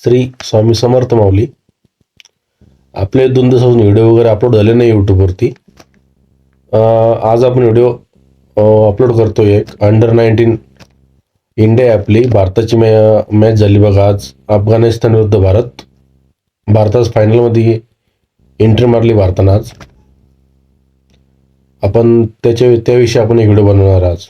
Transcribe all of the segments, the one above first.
श्री स्वामी समर्थ माऊली. आपले 2 दिवसापासून व्हिडिओ वगैरे अपलोड झाले नाही यूट्यूबवरती. आज आपण व्हिडिओ अपलोड करतोय. एक अंडर-19 इंडिया आपली भारताची मॅच झाली बघा आज. अफगाणिस्तान विरुद्ध भारत. भारताच फायनलमध्ये एंट्री मारली भारतानं आज. आपण त्याविषयी आपण एक व्हिडिओ बनवणार आज.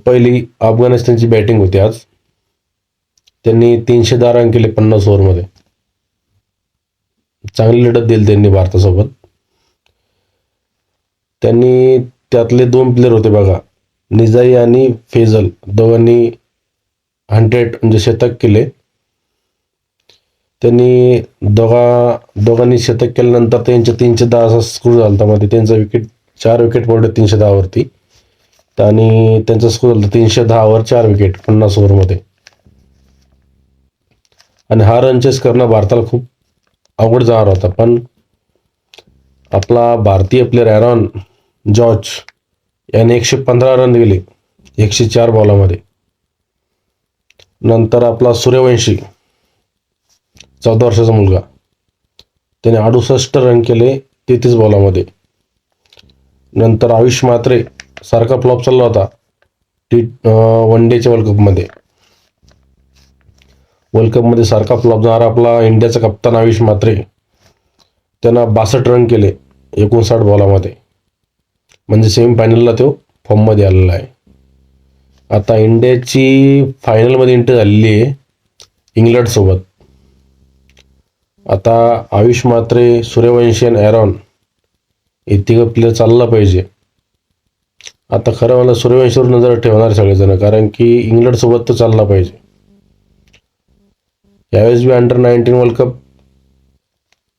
पहिली अफगाणिस्तानची बॅटिंग होती आज. त्यांनी 310 रन केले 50 ओव्हरमध्ये. चांगली लढत दिली त्यांनी भारतासोबत. त्यांनी त्यातले 2 प्लेयर होते बघा, निजाई आणि फैजल, दोघांनी 100 म्हणजे शतक केले. त्यांनी दोघांनी शतक केल्यानंतर त्यांचे 310 असा स्कोर झाला. मध्ये त्यांचा 4 विकेट पडले 310 वरती. आणि त्यांचा स्कोर झाला 310 वर 4 विकेट 50 ओव्हरमध्ये. आणि हा रन चेस करणं भारताला खूप अवघड जाणार होता. पण आपला भारतीय प्लेयर ॲरॉन जॉर्ज याने 115 रन दिले 104 बॉलामध्ये. नंतर आपला सूर्यवंशी 14 वर्षाचा मुलगा, त्याने 68 रन केले 33 बॉलामध्ये. नंतर आयुष म्हात्रे सारखा फ्लॉप चालला होता वन डेच्या वर्ल्ड कपमध्ये सारखा फ्लॉप जाणारा आपला इंडियाचा कप्तान आयुष म्हात्रे, त्यानं 62 रन केले 59 बॉलामध्ये. म्हणजे सेमीफायनलला तो फॉर्ममध्ये आलेला आहे. आता इंडियाची फायनलमध्ये एंट्री झालेली आहे इंग्लंडसोबत. आता आयुष म्हात्रे, सूर्यवंशी आणि ॲरॉन हे तिघं प्लेयर चालला पाहिजे. आता खरं मला सूर्यवंशीवर नजर ठेवणार सगळेजण, कारण की इंग्लंडसोबत तर चालला पाहिजे. यावेळेस बी अंडर-19 वर्ल्ड कप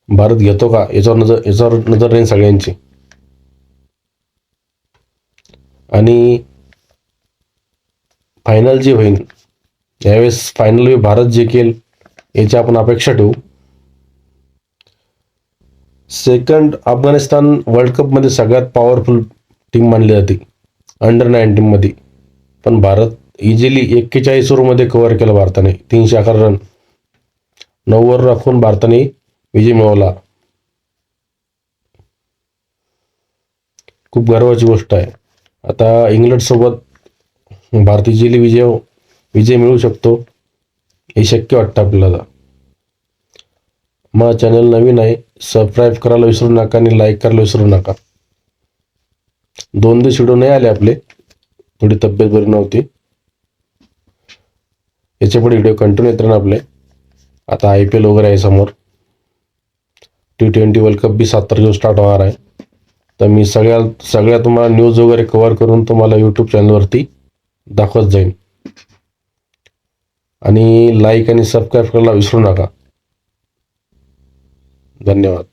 भारत घेतो का याच्यावर नजर राहील सगळ्यांची. आणि फायनल जी होईल यावेळेस फायनल भारत जिंकेल याची आपण अपेक्षा ठेवू. सेकंड अफगाणिस्तान वर्ल्ड कपमध्ये सगळ्यात पॉवरफुल टीम मानली जाते अंडर-19 मध्ये. पण भारत इझिली 41 ओव्हरमध्ये कव्हर केलं भारताने. 311 रन 9 ओव्हर राखून भारताने विजय मिळवला. खूप गर्वाची गोष्ट आहे. आता इंग्लंडसोबत भारत इझिली विजय मिळवू शकतो हे शक्य वाटतं आपल्याला. मग चॅनल नवीन आहे, सबस्क्राईब करायला विसरू नका आणि लाईक करायला विसरू नका. 2 दिवस व्हिडिओ नाही आले आपले, थोडी तब्येत बरी नव्हती. याच्या पुढे व्हिडिओ कंटिन्यू येत राहणार आपले. आता IPL वगैरे आहे समोर. T20 वर्ल्ड कप बी 7 तारखेला स्टार्ट होणार आहे. तर मी सगळ्या तुम्हाला न्यूज वगैरे कव्हर करून तुम्हाला यूट्यूब चॅनलवरती दाखवत जाईन. आणि लाईक आणि सबस्क्राईब करायला विसरू नका. धन्यवाद.